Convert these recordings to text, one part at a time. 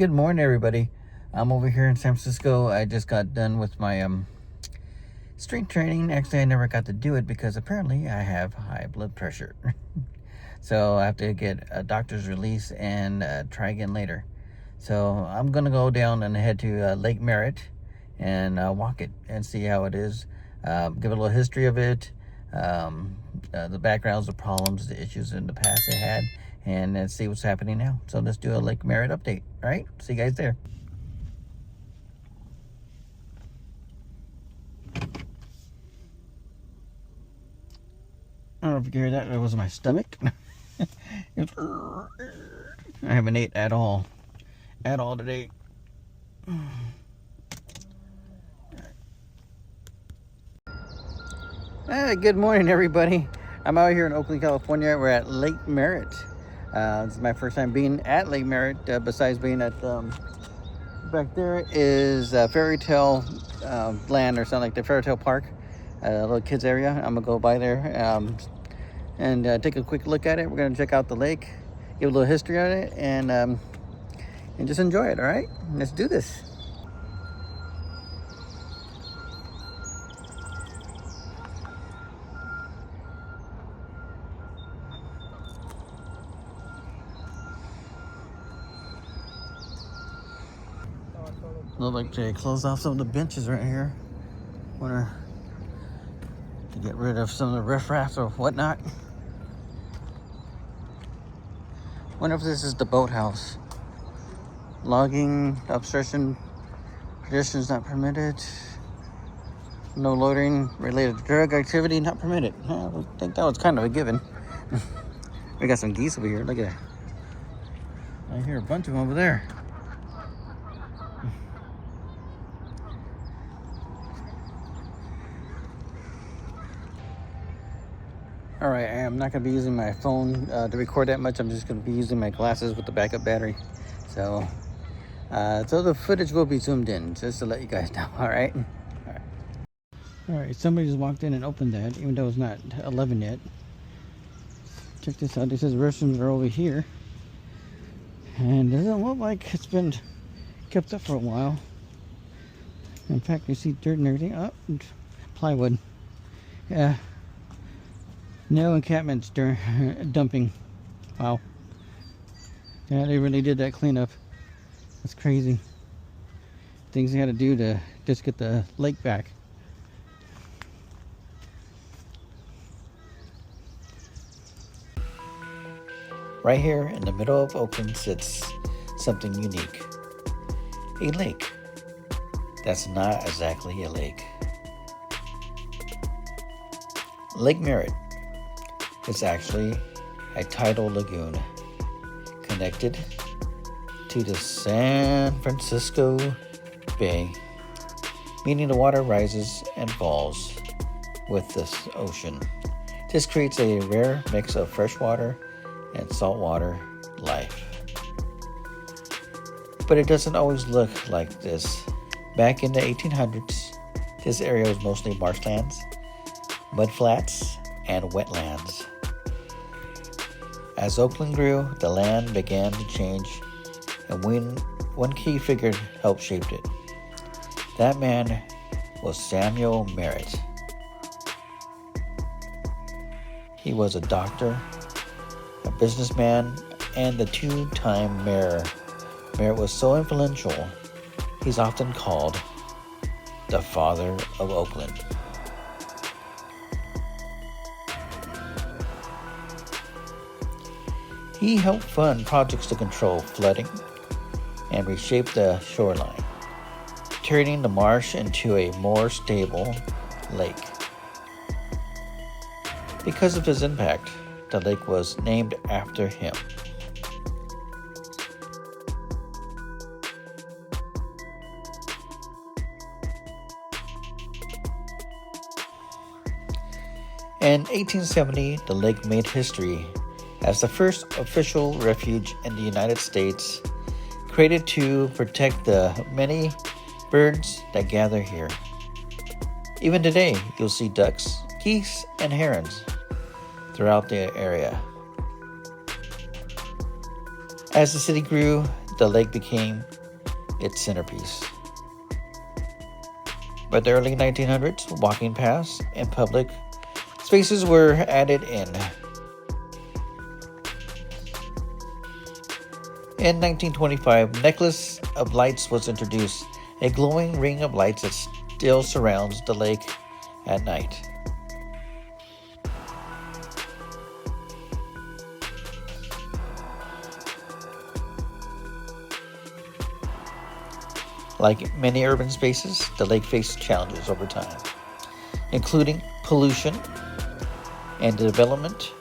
good morning, everybody. I'm over here in San Francisco. I just got done with my strength training. Actually, I never got to do it because apparently I have high blood pressure. So I have to get a doctor's release and try again later. So I'm gonna go down and head to Lake Merritt and walk it and see how it is. Give it a little history of it, the backgrounds, the problems, the issues in the past it had, and let's see what's happening now. So let's do a Lake Merritt update. All right, see you guys there. I don't know if you can hear that. It was my stomach. I haven't ate at all today. Good morning, everybody. I'm out here in Oakland, California. We're at Lake Merritt. This is my first time being at Lake Merritt, besides being at back there is Fairy Tale Land or something like the Fairy Tale Park, little kids area. I'm gonna go by there and take a quick look at it. We're gonna check out the lake, give a little history on it, and just enjoy it. All right, let's do this. Look like they closed off some of the benches right here. Wonder to get rid of some of the riffraff or whatnot. Wonder if this is the boathouse. Logging, obstruction, conditions not permitted. No loading related to drug activity not permitted. I think that was kind of a given. We got some geese over here. Look at that. I hear a bunch of them over there. All right, I'm not gonna be using my phone to record that much. I'm just gonna be using my glasses with the backup battery. So the footage will be zoomed in, just to let you guys know. All right. All right. Somebody just walked in and opened that, even though it's not 11 yet. Check this out. It says restrooms are over here, and it doesn't look like it's been kept up for a while. In fact, you see dirt and everything. Oh, plywood. Yeah. No encampments during dumping. Wow. Yeah, they really did that cleanup. That's crazy. Things they had to do to just get the lake back. Right here in the middle of Oakland sits something unique. A lake. That's not exactly a lake. Lake Merritt. It's actually a tidal lagoon connected to the San Francisco Bay, meaning the water rises and falls with this ocean. This creates a rare mix of freshwater and saltwater life. But it doesn't always look like this. Back in the 1800s, this area was mostly marshlands, mudflats, and wetlands. As Oakland grew, the land began to change, and one key figure helped shape it. That man was Samuel Merritt. He was a doctor, a businessman, and the two-time mayor. Merritt was so influential, he's often called the father of Oakland. He helped fund projects to control flooding and reshape the shoreline, turning the marsh into a more stable lake. Because of his impact, the lake was named after him. In 1870, the lake made history as the first official refuge in the United States, created to protect the many birds that gather here. Even today, you'll see ducks, geese, and herons throughout the area. As the city grew, the lake became its centerpiece. By the early 1900s, walking paths and public spaces were added in. In 1925, Necklace of Lights was introduced, a glowing ring of lights that still surrounds the lake at night. Like many urban spaces, the lake faced challenges over time, including pollution and development,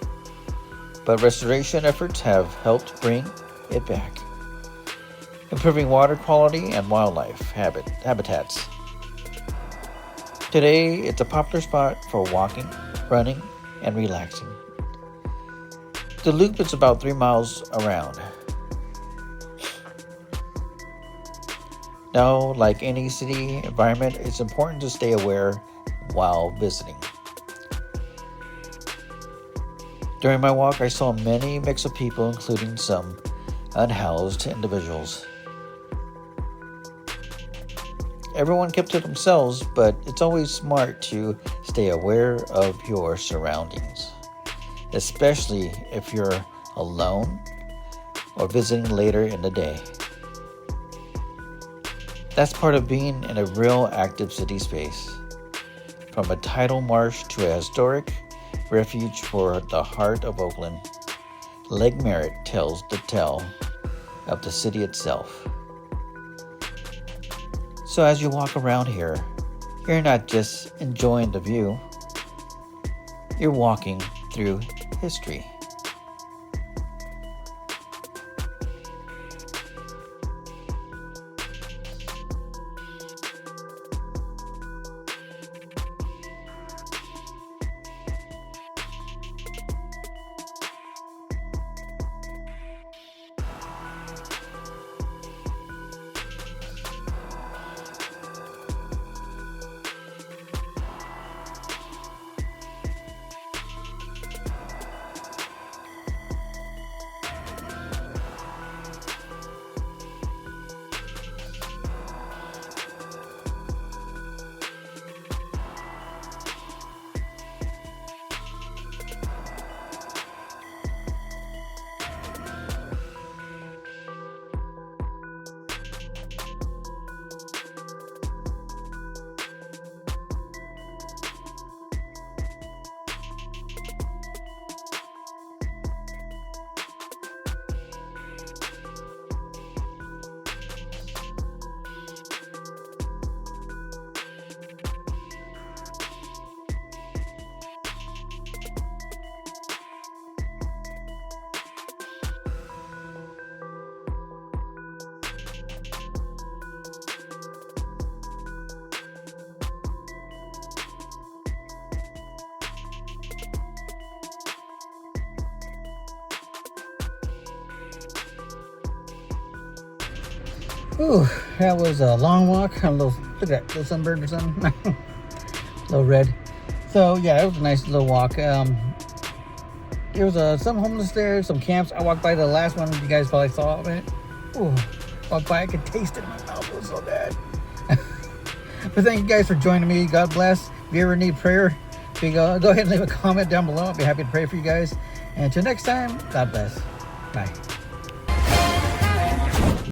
but restoration efforts have helped bring it back, improving water quality and wildlife habitats. Today, it's a popular spot for walking, running, and relaxing. The loop is about 3 miles around. Now, like any city environment, it's important to stay aware while visiting. During my walk, I saw many mix of people, including some unhoused individuals. Everyone kept to themselves, but it's always smart to stay aware of your surroundings, especially if you're alone or visiting later in the day. That's part of being in a real active city space. From a tidal marsh to a historic refuge for the heart of Oakland, Lake Merritt tells the tale of the city itself. So as you walk around here, you're not just enjoying the view, you're walking through history. Ooh, that was a long walk. Look at that little sunbird or something. Little red. So yeah, it was a nice little walk. There was some homeless there, some camps. I walked by the last one. You guys probably saw it. Ooh, walked by. I could taste it in my mouth. It was so bad. But thank you guys for joining me. God bless. If you ever need prayer, go ahead and leave a comment down below. I'll be happy to pray for you guys. And until next time, God bless. Bye.